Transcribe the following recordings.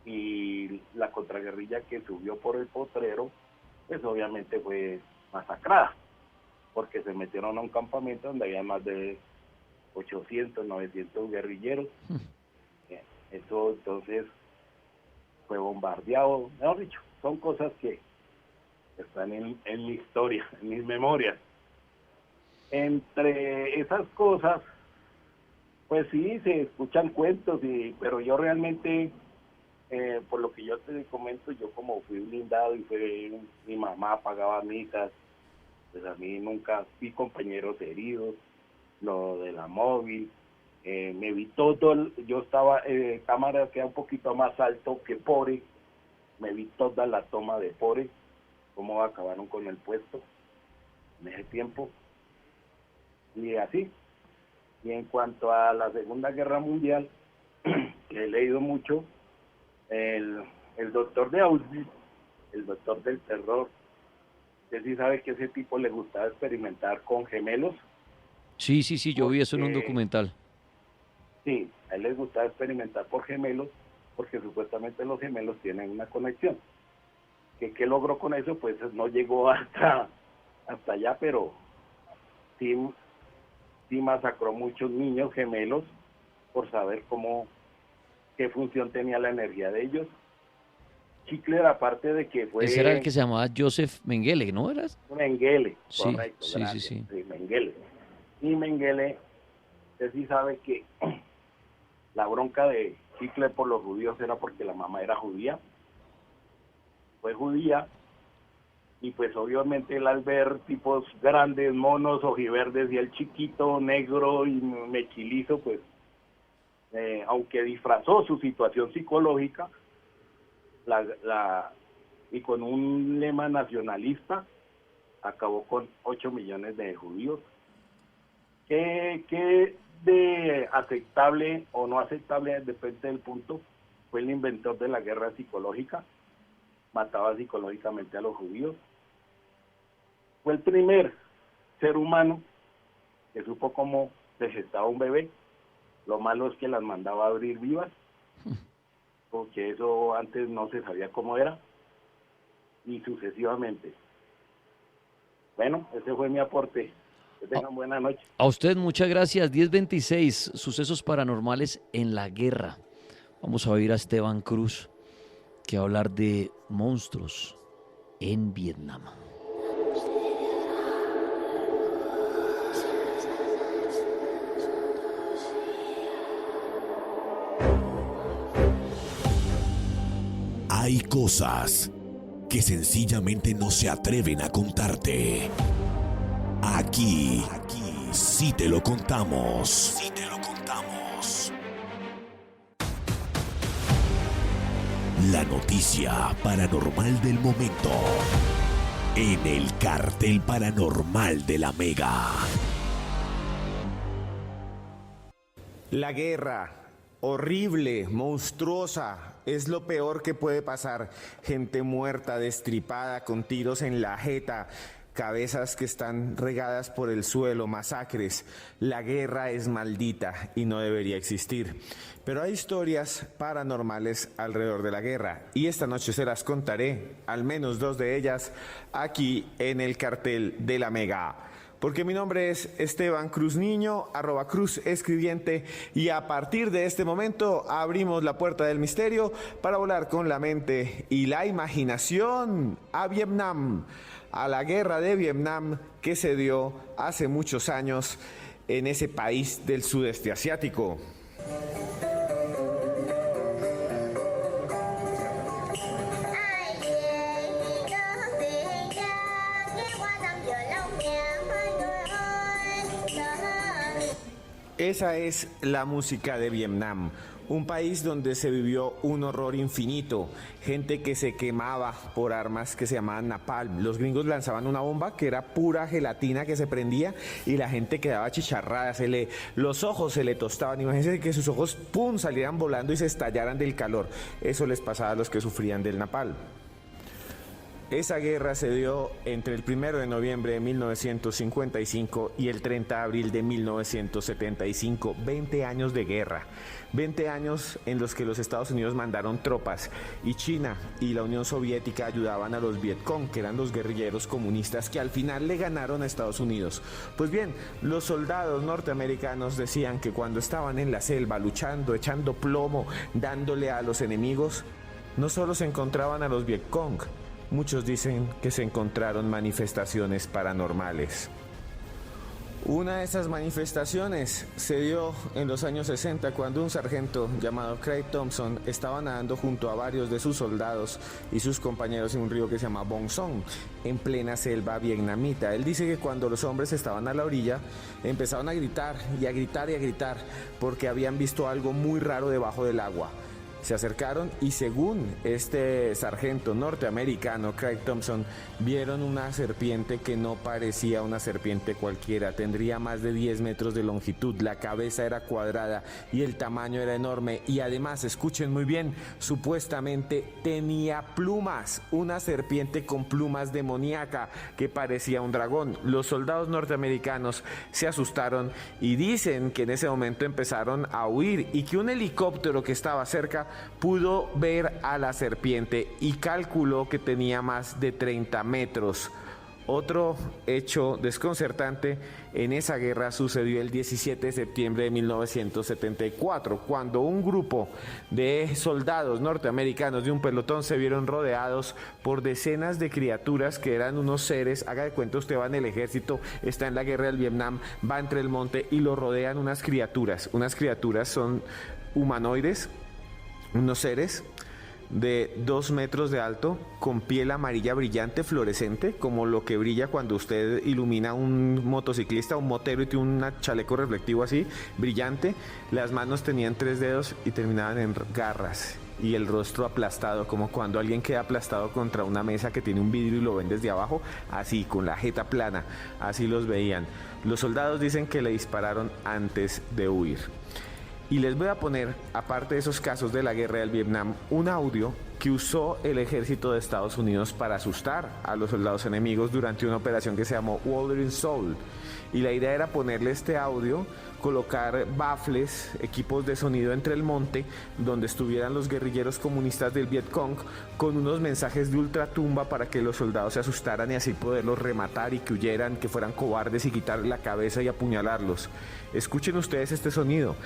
y la contraguerrilla que subió por el Potrero, pues obviamente fue masacrada, porque se metieron a un campamento donde había más de 800, 900 guerrilleros. Eso entonces fue bombardeado, mejor dicho, son cosas que están en mi historia, en mis memorias. Entre esas cosas, pues sí, se escuchan cuentos, pero yo realmente, por lo que yo te comento, yo como fui blindado y mi mamá pagaba misas, pues a mí nunca vi compañeros heridos, lo de la móvil, me vi todo, yo estaba, cámara queda un poquito más alto que Pore, me vi toda la toma de Pore, cómo acabaron con el puesto en ese tiempo, y así. Y en cuanto a la Segunda Guerra Mundial, que he leído mucho, el doctor de Auschwitz, el doctor del terror, usted sí sabe que ese tipo le gustaba experimentar con gemelos, Sí, sí, sí, yo vi eso en un porque documental. sí, a él les gustaba experimentar por gemelos, porque supuestamente los gemelos tienen una conexión. ¿Qué logró con eso? Pues no llegó hasta allá, pero sí, sí masacró muchos niños gemelos por saber qué función tenía la energía de ellos. Hitler, aparte de que Ese era el fue que se llamaba Joseph Mengele, ¿no eras? Mengele, Sí, correcto, sí, sí, gracias, sí. sí, Mengele. Y Mengele, usted sí sabe que la bronca de Hitler por los judíos era porque la mamá era judía, fue judía, y pues obviamente él al ver tipos grandes, monos, ojiverdes, y el chiquito, negro y mechilizo, pues aunque disfrazó su situación psicológica, y con un lema nacionalista, acabó con 8 millones de judíos. ¿Qué de aceptable o no aceptable, depende del punto? Fue el inventor de la guerra psicológica, mataba psicológicamente a los judíos. Fue el primer ser humano que supo cómo se gestaba un bebé. Lo malo es que las mandaba a abrir vivas, porque eso antes no se sabía cómo era, y sucesivamente. Bueno, ese fue mi aporte. Que A, tengan buena noche. a usted muchas gracias. 1026, sucesos paranormales en la guerra. Vamos a oír a Esteban Cruz, que va a hablar de monstruos en Vietnam. Hay cosas que sencillamente no se atreven a contarte. Aquí sí te lo contamos. Sí te lo contamos. La noticia paranormal del momento. En el cartel paranormal de la Mega. La guerra, horrible, monstruosa, es lo peor que puede pasar. Gente muerta, destripada, con tiros en la jeta, cabezas que están regadas por el suelo, masacres. La guerra es maldita y no debería existir. Pero hay historias paranormales alrededor de la guerra y esta noche se las contaré, al menos 2 de ellas, aquí en el cartel de la Mega. Porque mi nombre es Esteban Cruz Niño, @Cruz Escribiente, y a partir de este momento abrimos la puerta del misterio para volar con la mente y la imaginación a Vietnam, a la guerra de Vietnam que se dio hace muchos años en ese país del sudeste asiático. Esa es la música de Vietnam, un país donde se vivió un horror infinito, gente que se quemaba por armas que se llamaban napalm. Los gringos lanzaban una bomba que era pura gelatina que se prendía y la gente quedaba achicharrada, los ojos se le tostaban. Imagínense que sus ojos pum salieran volando y se estallaran del calor. Eso les pasaba a los que sufrían del napalm. Esa guerra se dio entre el 1 de noviembre de 1955 y el 30 de abril de 1975. 20 años de guerra. 20 años en los que los Estados Unidos mandaron tropas y China y la Unión Soviética ayudaban a los Vietcong, que eran los guerrilleros comunistas que al final le ganaron a Estados Unidos. Pues bien, los soldados norteamericanos decían que cuando estaban en la selva luchando, echando plomo, dándole a los enemigos, no solo se encontraban a los Vietcong, muchos dicen que se encontraron manifestaciones paranormales. Una de esas manifestaciones se dio en los años 60 cuando un sargento llamado Craig Thompson estaba nadando junto a varios de sus soldados y sus compañeros en un río que se llama Bong Son, en plena selva vietnamita. Él dice que cuando los hombres estaban a la orilla empezaron a gritar y a gritar y a gritar porque habían visto algo muy raro debajo del agua. Se acercaron y según este sargento norteamericano, Craig Thompson, vieron una serpiente que no parecía una serpiente cualquiera. Tendría más de 10 metros de longitud, la cabeza era cuadrada y el tamaño era enorme. Y además, escuchen muy bien, supuestamente tenía plumas, una serpiente con plumas demoníaca que parecía un dragón. Los soldados norteamericanos se asustaron y dicen que en ese momento empezaron a huir y que un helicóptero que estaba cerca pudo ver a la serpiente y calculó que tenía más de 30 metros. Otro hecho desconcertante en esa guerra sucedió el 17 de septiembre de 1974, cuando un grupo de soldados norteamericanos de un pelotón se vieron rodeados por decenas de criaturas que eran unos seres. Haga de cuenta, usted va en el ejército, está en la guerra del Vietnam, va entre el monte y lo rodean unas criaturas. Unas criaturas son humanoides, unos seres de 2 metros de alto, con piel amarilla brillante, fluorescente, como lo que brilla cuando usted ilumina un motociclista, un motero y tiene un chaleco reflectivo así, brillante. Las manos tenían 3 dedos y terminaban en garras. Y el rostro aplastado, como cuando alguien queda aplastado contra una mesa que tiene un vidrio y lo ven desde abajo, así, con la jeta plana, así los veían. Los soldados dicen que le dispararon antes de huir. Y les voy a poner, aparte de esos casos de la guerra del Vietnam, un audio que usó el ejército de Estados Unidos para asustar a los soldados enemigos durante una operación que se llamó Wuthering Soul. Y la idea era ponerle este audio, colocar baffles, equipos de sonido entre el monte, donde estuvieran los guerrilleros comunistas del Vietcong, con unos mensajes de ultratumba para que los soldados se asustaran y así poderlos rematar y que huyeran, que fueran cobardes y quitarle la cabeza y apuñalarlos. Escuchen ustedes este sonido,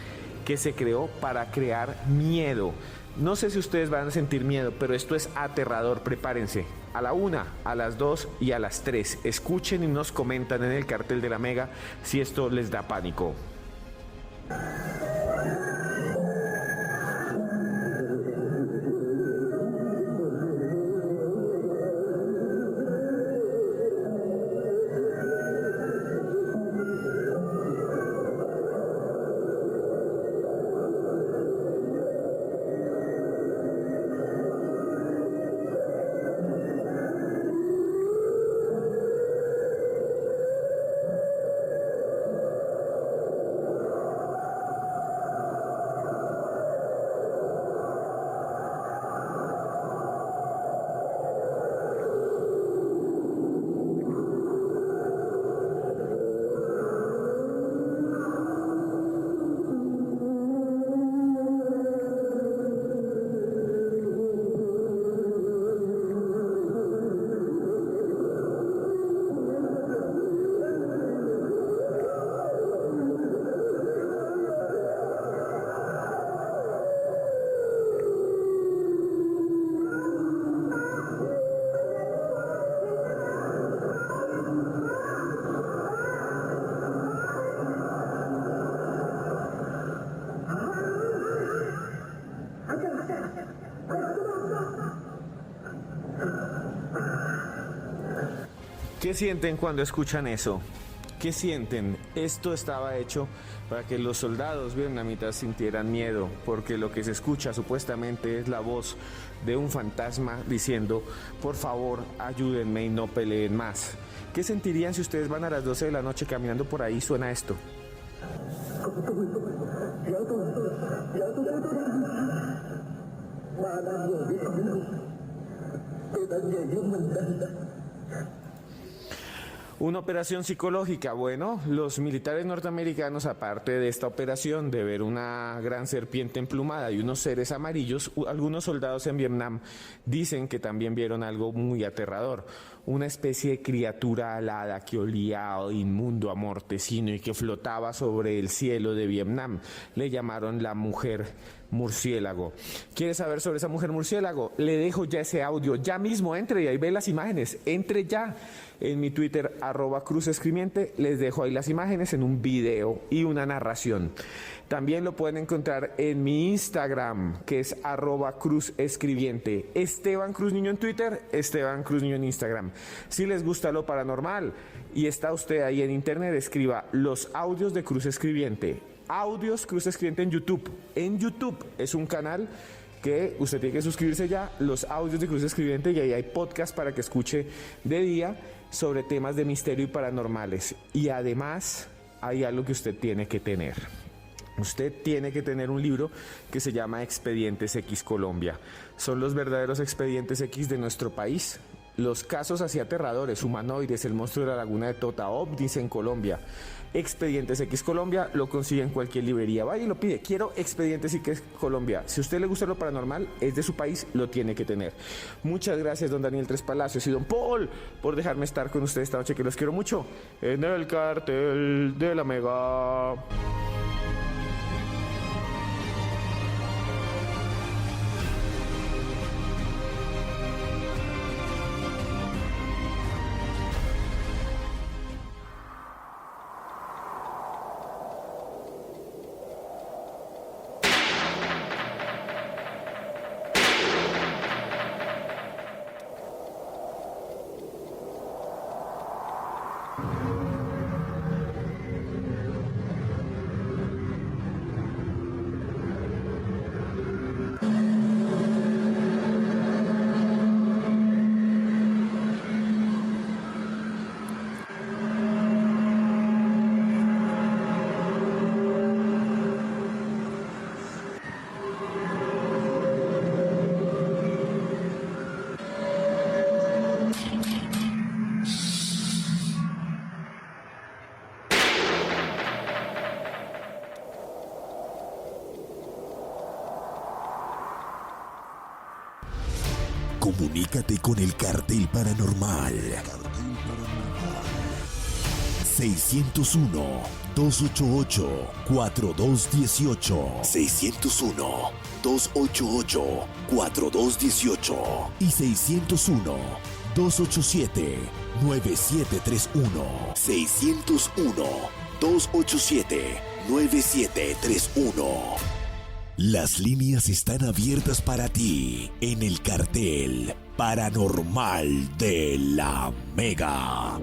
que se creó para crear miedo. No sé si ustedes van a sentir miedo, pero esto es aterrador, prepárense. A la 1, a las 2 y a las 3. Escuchen y nos comentan en el cartel de la Mega si esto les da pánico. ¿Qué sienten cuando escuchan eso? ¿Qué sienten? Esto estaba hecho para que los soldados vietnamitas sintieran miedo, porque lo que se escucha supuestamente es la voz de un fantasma diciendo: por favor, ayúdenme y no peleen más. ¿Qué sentirían si ustedes van a las 12 de la noche caminando por ahí y suena esto? Una operación psicológica. Bueno, los militares norteamericanos, aparte de esta operación de ver una gran serpiente emplumada y unos seres amarillos, algunos soldados en Vietnam dicen que también vieron algo muy aterrador. Una especie de criatura alada que olía inmundo a mortecino y que flotaba sobre el cielo de Vietnam. Le llamaron la mujer murciélago. ¿Quiere saber sobre esa mujer murciélago? Le dejo ya ese audio. Ya mismo entre y ahí ve las imágenes. Entre ya en mi Twitter, @cruzescribiente. Les dejo ahí las imágenes en un video y una narración. También lo pueden encontrar en mi Instagram, que es @cruzescribiente. Esteban Cruz Niño en Twitter, Esteban Cruz Niño en Instagram. Si les gusta lo paranormal y está usted ahí en internet, escriba los audios de Cruz Escribiente. Audios Cruz Escribiente en YouTube. En YouTube es un canal que usted tiene que suscribirse ya, los audios de Cruz Escribiente, y ahí hay podcast para que escuche de día sobre temas de misterio y paranormales. Y además hay algo que usted tiene que tener. Usted tiene que tener un libro que se llama Expedientes X Colombia. Son los verdaderos expedientes X de nuestro país. Los casos así aterradores, humanoides, el monstruo de la laguna de Tota, ovnis en Colombia. Expedientes X Colombia lo consigue en cualquier librería. Vaya y lo pide. Quiero Expedientes X Colombia. Si a usted le gusta lo paranormal, es de su país, lo tiene que tener. Muchas gracias, don Daniel Tres Palacios y don Paul, por dejarme estar con ustedes esta noche, que los quiero mucho. En el cartel de la Mega. Comunícate con el Cartel Paranormal. 601-288-4218. 601-288-4218. Y 601-287-9731. 601-287-9731. Las líneas están abiertas para ti en el Cartel Paranormal de la Mega.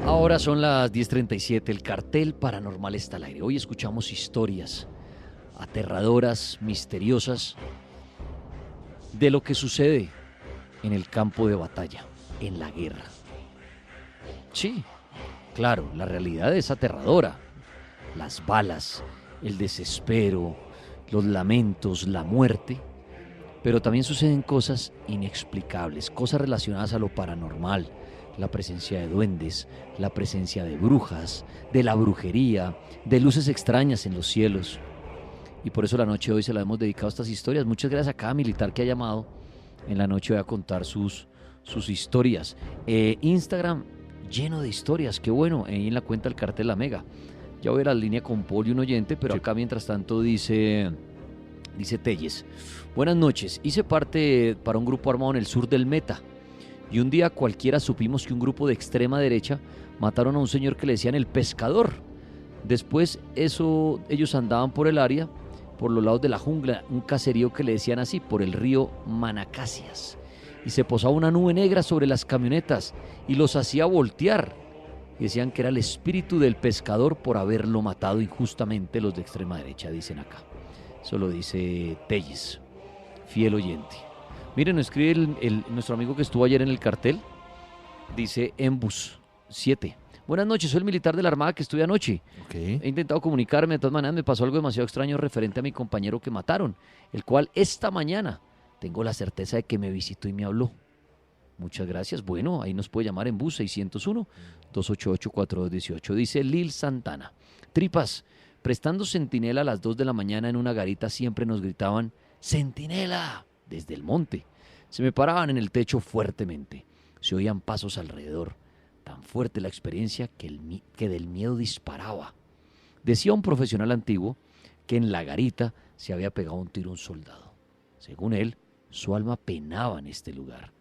Ahora son las 10:37, el Cartel Paranormal está al aire. Hoy escuchamos historias aterradoras, misteriosas, de lo que sucede en el campo de batalla, en la guerra. Sí, claro, la realidad es aterradora. Las balas, el desespero, los lamentos, la muerte. Pero también suceden cosas inexplicables, cosas relacionadas a lo paranormal. La presencia de duendes, la presencia de brujas, de la brujería, de luces extrañas en los cielos. Y por eso la noche de hoy se la hemos dedicado a estas historias. Muchas gracias a cada militar que ha llamado en la noche de hoy a contar sus historias. Instagram lleno de historias, qué bueno, ahí en la cuenta del Cartel La Mega. Ya voy a la línea con Paul y un oyente, pero sí. Acá mientras tanto dice Telles. Buenas noches, hice parte para un grupo armado en el sur del Meta. Y un día cualquiera supimos que un grupo de extrema derecha mataron a un señor que le decían el pescador. Después ellos andaban por el área, por los lados de la jungla, un caserío que le decían así, por el río Manacacias. Y se posaba una nube negra sobre las camionetas y los hacía voltear. Y decían que era el espíritu del pescador por haberlo matado injustamente los de extrema derecha, dicen acá. Eso lo dice Telles, fiel oyente. Miren, nos escribe nuestro amigo que estuvo ayer en el cartel. Dice Embus 7. Buenas noches, soy el militar de la Armada que estuve anoche. Ok. He intentado comunicarme, de todas maneras me pasó algo demasiado extraño referente a mi compañero que mataron, el cual esta mañana tengo la certeza de que me visitó y me habló. Muchas gracias. Bueno, ahí nos puede llamar en bus 601-288-4218. Dice Lil Santana. Tripas, prestando centinela a las 2 de la mañana en una garita siempre nos gritaban ¡Centinela! Desde el monte. Se me paraban en el techo fuertemente. Se oían pasos alrededor. Tan fuerte la experiencia que del miedo disparaba. Decía un profesional antiguo que en la garita se había pegado un tiro a un soldado. Según él, su alma penaba en este lugar.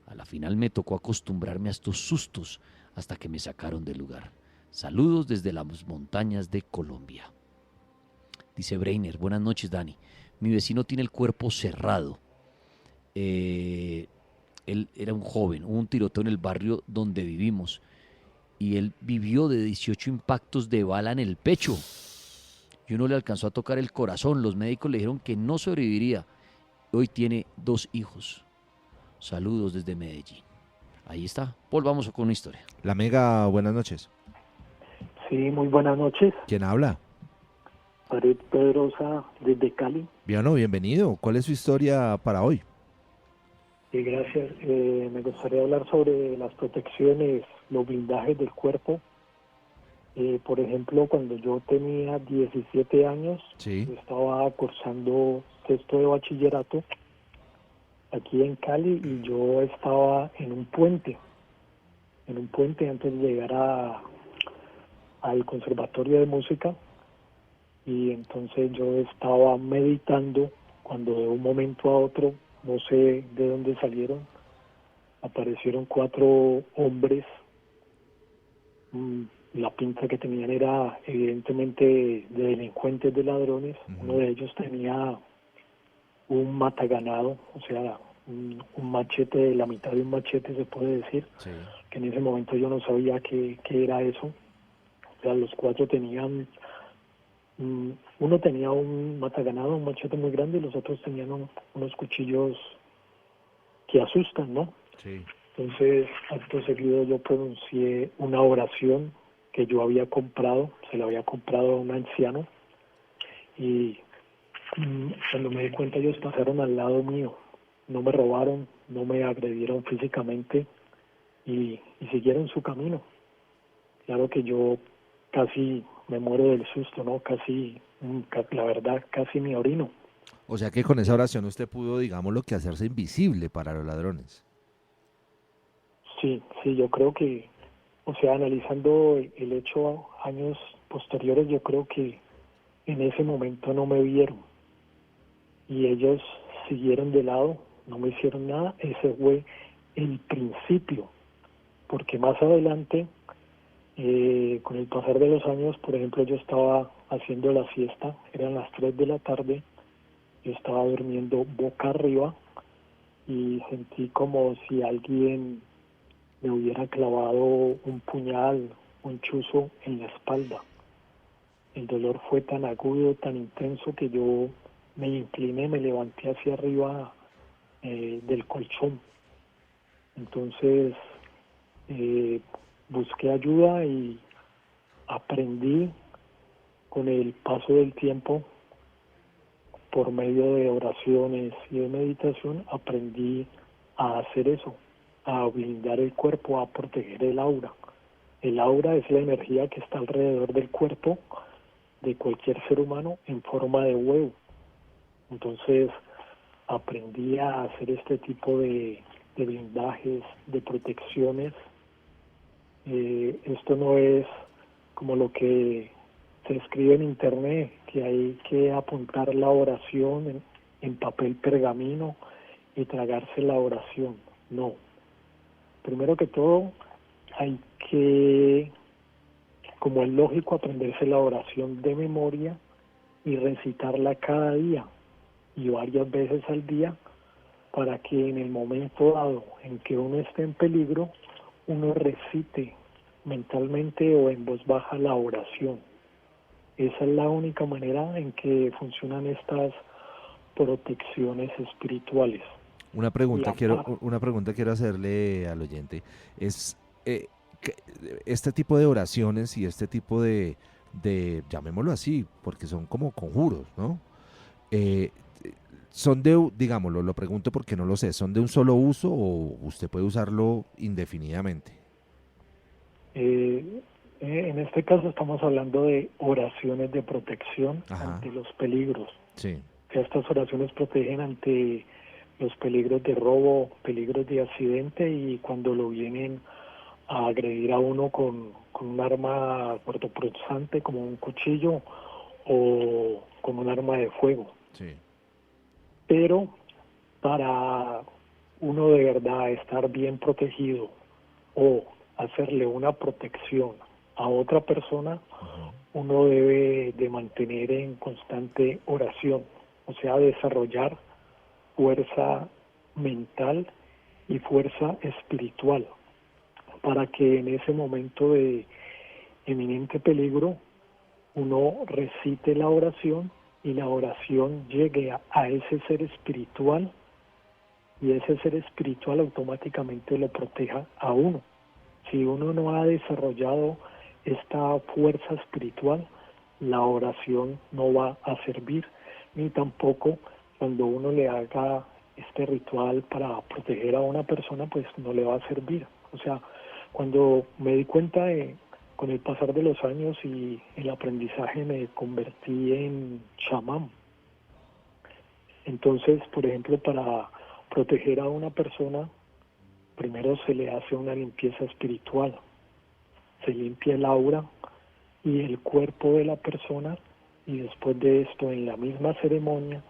A la final me tocó acostumbrarme a estos sustos hasta que me sacaron del lugar. Saludos desde las montañas de Colombia. Dice Breiner, buenas noches Dani. Mi vecino tiene el cuerpo cerrado. Él era un joven, hubo un tiroteo en el barrio donde vivimos y él vivió de 18 impactos de bala en el pecho. Y uno le alcanzó a tocar el corazón. Los médicos le dijeron que no sobreviviría. Hoy tiene 2 hijos. Saludos desde Medellín. Ahí está. Volvamos con una historia. La Mega, buenas noches. Sí, muy buenas noches. ¿Quién habla? Farid Pedrosa, desde Cali. Bien, bienvenido. ¿Cuál es su historia para hoy? Sí, gracias. Me gustaría hablar sobre las protecciones, los blindajes del cuerpo. Por ejemplo, cuando yo tenía 17 años, Sí. yo estaba cursando sexto de bachillerato aquí en Cali y yo estaba en un puente antes de llegar al Conservatorio de Música, y entonces yo estaba meditando cuando de un momento a otro, no sé de dónde salieron, aparecieron 4 hombres. La pinta que tenían era evidentemente de delincuentes, de ladrones. Uno de ellos tenía un mataganado, o sea, un machete, la mitad de un machete se puede decir, Sí. que en ese momento yo no sabía qué era eso. O sea, los 4 tenían, uno tenía un mataganado, un machete muy grande, y los otros tenían unos cuchillos que asustan, ¿no? Sí. Entonces, acto seguido yo pronuncié una oración que yo había comprado, se la había comprado a un anciano, y cuando me di cuenta ellos pasaron al lado mío, no me robaron, no me agredieron físicamente y siguieron su camino. Claro que yo casi me muero del susto, ¿no? Casi, la verdad, casi me orino. O sea que con esa oración usted pudo, digámoslo, que hacerse invisible para los ladrones. Sí, yo creo que, o sea, analizando el hecho años posteriores, yo creo que en ese momento no me vieron y ellos siguieron de lado, no me hicieron nada. Ese fue el principio, porque más adelante, con el pasar de los años, por ejemplo, yo estaba haciendo la siesta, eran las 3 de la tarde, yo estaba durmiendo boca arriba y sentí como si alguien me hubiera clavado un puñal, un chuzo en la espalda. El dolor fue tan agudo, tan intenso, que yo me incliné, me levanté hacia arriba del colchón. Entonces busqué ayuda y aprendí con el paso del tiempo, por medio de oraciones y de meditación, aprendí a hacer eso, a blindar el cuerpo, a proteger el aura. El aura es la energía que está alrededor del cuerpo de cualquier ser humano en forma de huevo. Entonces aprendí a hacer este tipo de blindajes, de protecciones. Esto no es como lo que se escribe en internet, que hay que apuntar la oración en papel pergamino y tragarse la oración. No. Primero que todo, hay que, como es lógico, aprenderse la oración de memoria y recitarla cada día y varias veces al día, para que en el momento dado en que uno esté en peligro, uno recite mentalmente o en voz baja la oración. Esa es la única manera en que funcionan estas protecciones espirituales. Una pregunta quiero hacerle al oyente. Es que este tipo de oraciones y este tipo llamémoslo así, porque son como conjuros, ¿no? Eh, son digámoslo, lo pregunto porque no lo sé, ¿son de un solo uso o usted puede usarlo indefinidamente? En este caso estamos hablando de oraciones de protección Ajá. ante los peligros. Sí. Estas oraciones protegen ante los peligros de robo, peligros de accidente y cuando lo vienen a agredir a uno con un arma cortopunzante como un cuchillo o con un arma de fuego. Sí. Pero para uno de verdad estar bien protegido o hacerle una protección a otra persona, uno debe de mantener en constante oración, o sea, desarrollar fuerza mental y fuerza espiritual para que en ese momento de eminente peligro uno recite la oración y la oración llegue a ese ser espiritual y ese ser espiritual automáticamente lo proteja a uno. Si uno no ha desarrollado esta fuerza espiritual, la oración no va a servir, ni tampoco cuando uno le haga este ritual para proteger a una persona, pues no le va a servir. O sea, cuando me di cuenta con el pasar de los años y el aprendizaje, me convertí en chamán. Entonces, por ejemplo, para proteger a una persona, primero se le hace una limpieza espiritual, se limpia el aura y el cuerpo de la persona, y después de esto, en la misma ceremonia,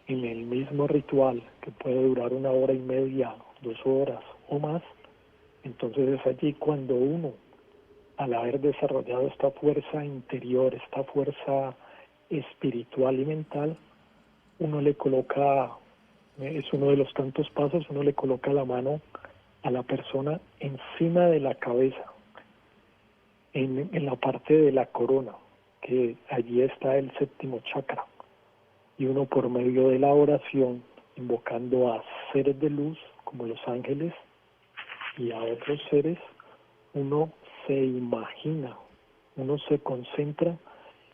en el mismo ritual, que puede durar 1 hora y media, 2 horas o más, entonces es allí cuando uno, al haber desarrollado esta fuerza interior, esta fuerza espiritual y mental, uno le coloca, es uno de los tantos pasos, uno le coloca la mano a la persona encima de la cabeza, en la parte de la corona, que allí está el séptimo chakra, y uno por medio de la oración, invocando a seres de luz como los ángeles y a otros seres, uno se imagina, uno se concentra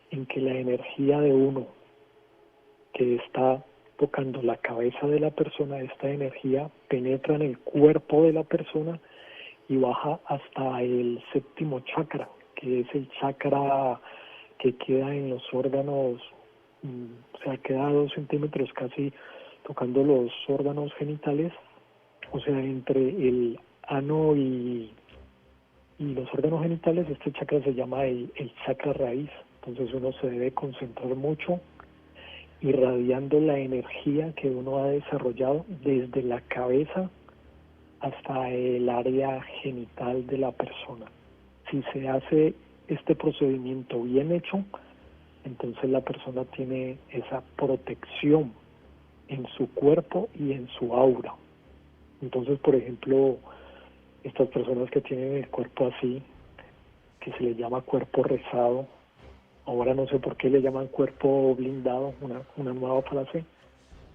en que la energía de uno que está tocando la cabeza de la persona, esta energía penetra en el cuerpo de la persona y baja hasta el séptimo chakra, que es el chakra que queda en los órganos, o sea, queda a 2 centímetros casi tocando los órganos genitales, o sea, entre el ano y los órganos genitales. Este chakra se llama el chakra raíz. Entonces uno se debe concentrar mucho irradiando la energía que uno ha desarrollado desde la cabeza hasta el área genital de la persona. Si se hace este procedimiento bien hecho, entonces la persona tiene esa protección en su cuerpo y en su aura. Entonces, por ejemplo, estas personas que tienen el cuerpo así, que se le llama cuerpo rezado, ahora no sé por qué le llaman cuerpo blindado, una nueva frase,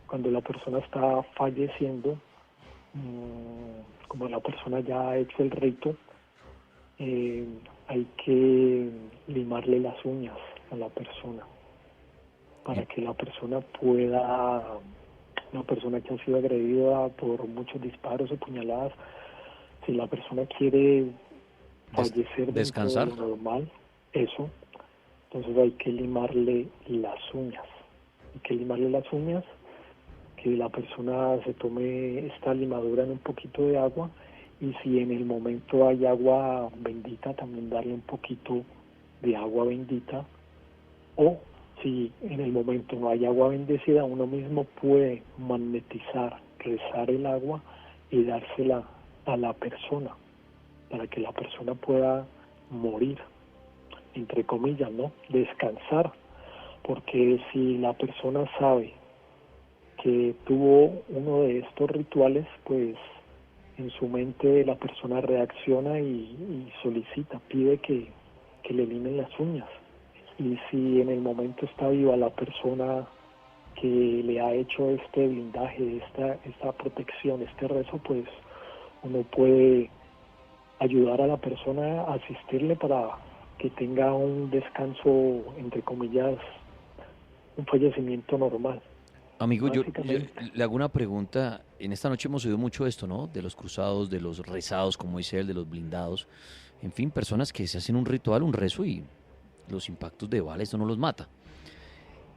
cuando la persona está falleciendo, como la persona ya ha hecho el rito, hay que limarle las uñas a la persona para que la persona pueda, una persona que ha sido agredida por muchos disparos o puñaladas, si la persona quiere fallecer descansar dentro de lo normal, eso, entonces hay que limarle las uñas. Hay que limarle las uñas, que la persona se tome esta limadura en un poquito de agua, y si en el momento hay agua bendita, también darle un poquito de agua bendita, o si en el momento no hay agua bendecida, uno mismo puede magnetizar, rezar el agua y dársela a la persona, para que la persona pueda morir, entre comillas, ¿no? Descansar, porque si la persona sabe que tuvo uno de estos rituales, pues en su mente la persona reacciona y solicita, pide que le limen las uñas. Y si en el momento está viva la persona que le ha hecho este blindaje, esta protección, este rezo, pues uno puede ayudar a la persona, asistirle para que tenga un descanso, entre comillas, un fallecimiento normal. Amigo, yo Básicamente. le hago una pregunta. En esta noche hemos oído mucho esto, ¿no? De los cruzados, de los rezados, como dice él, de los blindados. En fin, personas que se hacen un ritual, un rezo y los impactos de bala, esto no los mata.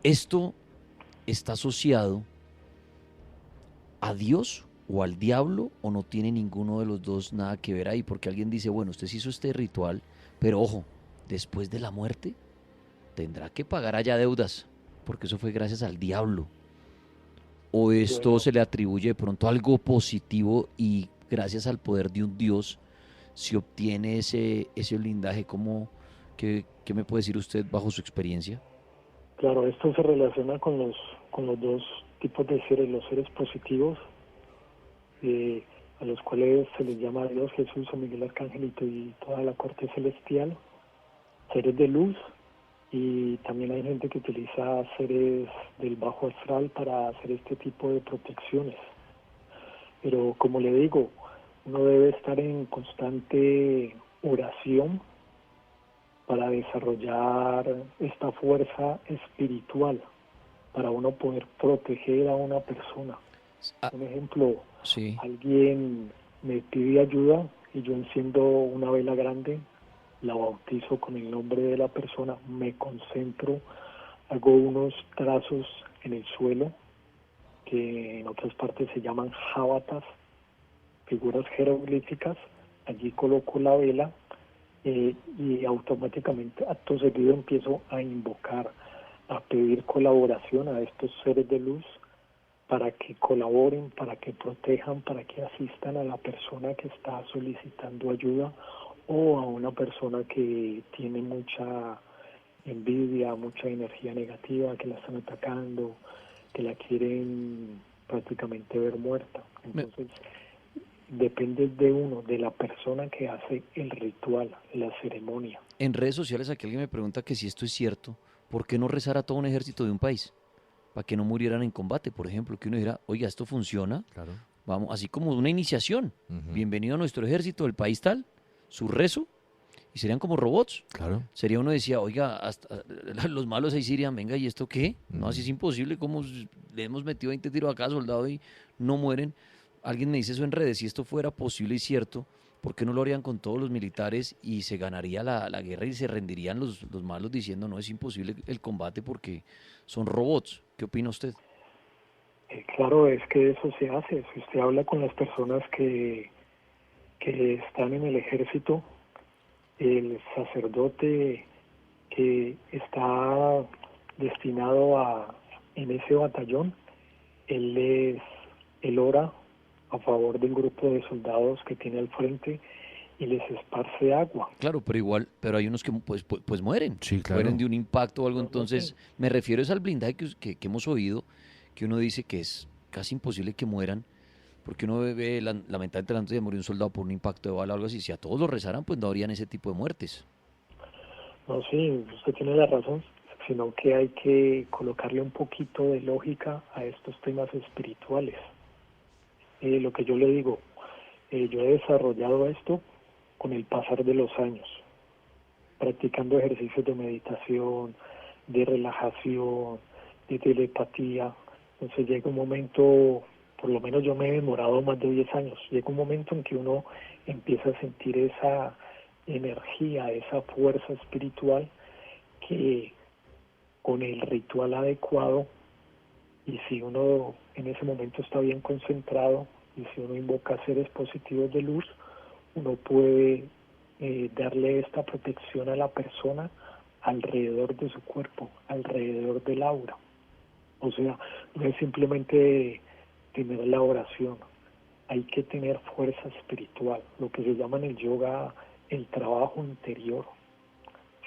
¿Esto está asociado a Dios o al diablo o no tiene ninguno de los dos nada que ver ahí? Porque alguien dice, bueno, usted se hizo este ritual, pero ojo, después de la muerte tendrá que pagar allá deudas, porque eso fue gracias al diablo. ¿O esto Bueno, se le atribuye de pronto algo positivo y gracias al poder de un Dios se obtiene ese blindaje? ¿Qué me puede decir usted bajo su experiencia? claro, esto se relaciona con los dos tipos de seres, los seres positivos, a los cuales se les llama Dios, Jesús, San Miguel Arcángelito y toda la corte celestial, seres de luz, y también hay gente que utiliza seres del bajo astral para hacer este tipo de protecciones. Pero como le digo, uno debe estar en constante oración para desarrollar esta fuerza espiritual, para uno poder proteger a una persona. Ah, Un ejemplo, sí. alguien me pide ayuda y yo enciendo una vela grande, la bautizo con el nombre de la persona, me concentro, hago unos trazos en el suelo, que en otras partes se llaman jábatas, figuras jeroglíficas, allí coloco la vela y automáticamente, acto seguido, empiezo a invocar, a pedir colaboración a estos seres de luz para que colaboren, para que protejan, para que asistan a la persona que está solicitando ayuda o a una persona que tiene mucha envidia, mucha energía negativa, que la están atacando, que la quieren prácticamente ver muerta. Me- Entonces, depende de uno, de la persona que hace el ritual, la ceremonia. En redes sociales aquí alguien me pregunta que si esto es cierto, ¿por qué no rezar a todo un ejército de un país? Para que no murieran en combate, por ejemplo, que uno dijera, oiga, esto funciona, Claro. vamos, así como una iniciación. Ujú. Bienvenido a nuestro ejército del país tal, su rezo, y serían como robots. Claro. Sería uno decía, oiga, hasta los malos ahí dirían, venga, ¿y esto qué? No, así Ujú. es imposible, como le hemos metido 20 tiros a cada soldado y no mueren. Alguien me dice eso en redes, si esto fuera posible y cierto, ¿por qué no lo harían con todos los militares y se ganaría la guerra y se rendirían los malos diciendo, no, es imposible el combate porque son robots? ¿Qué opina usted? Claro, es que eso se hace. Si usted habla con las personas que están en el ejército, el sacerdote que está destinado en ese batallón, él ora a favor del grupo de soldados que tiene al frente y les esparce agua. Claro, pero igual, pero hay unos que pues mueren, Sí, claro. mueren de un impacto o algo. No, no Entonces, sé. me refiero es al blindaje que hemos oído, que uno dice que es casi imposible que mueran, porque uno ve lamentablemente la noticia de morir un soldado por un impacto de bala o algo así. Si a todos lo rezaran, pues no habrían ese tipo de muertes. No, sí, usted tiene la razón, sino que hay que colocarle un poquito de lógica a estos temas espirituales. Lo que yo le digo, yo he desarrollado esto con el pasar de los años, practicando ejercicios de meditación, de relajación, de telepatía. Entonces llega un momento, por lo menos yo me he demorado más de 10 años, llega un momento en que uno empieza a sentir esa energía, esa fuerza espiritual que con el ritual adecuado, y si uno en ese momento está bien concentrado y si uno invoca seres positivos de luz, uno puede darle esta protección a la persona alrededor de su cuerpo, alrededor del aura. O sea, no es simplemente tener la oración, hay que tener fuerza espiritual, lo que se llama en el yoga el trabajo interior.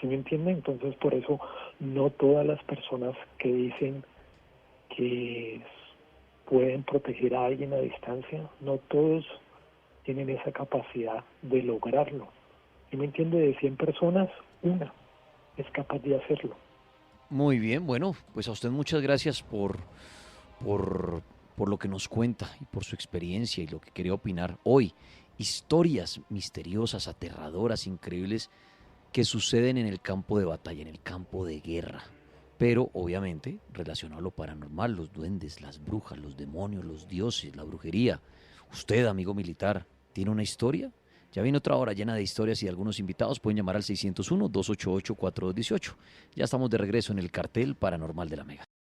¿Sí me entienden? Entonces, por eso no todas las personas que dicen que pueden proteger a alguien a distancia, no todos tienen esa capacidad de lograrlo. ¿Sí me entiende? De 100 personas, una es capaz de hacerlo. Muy bien, bueno, pues a usted muchas gracias por lo que nos cuenta y por su experiencia y lo que quería opinar hoy historias misteriosas, aterradoras, increíbles que suceden en el campo de batalla, en el campo de guerra. Pero obviamente relacionado a lo paranormal, los duendes, las brujas, los demonios, los dioses, la brujería. Usted, amigo militar, ¿tiene una historia? Ya viene otra hora llena de historias y algunos invitados pueden llamar al 601-288-4218. Ya estamos de regreso en el cartel paranormal de la Mega.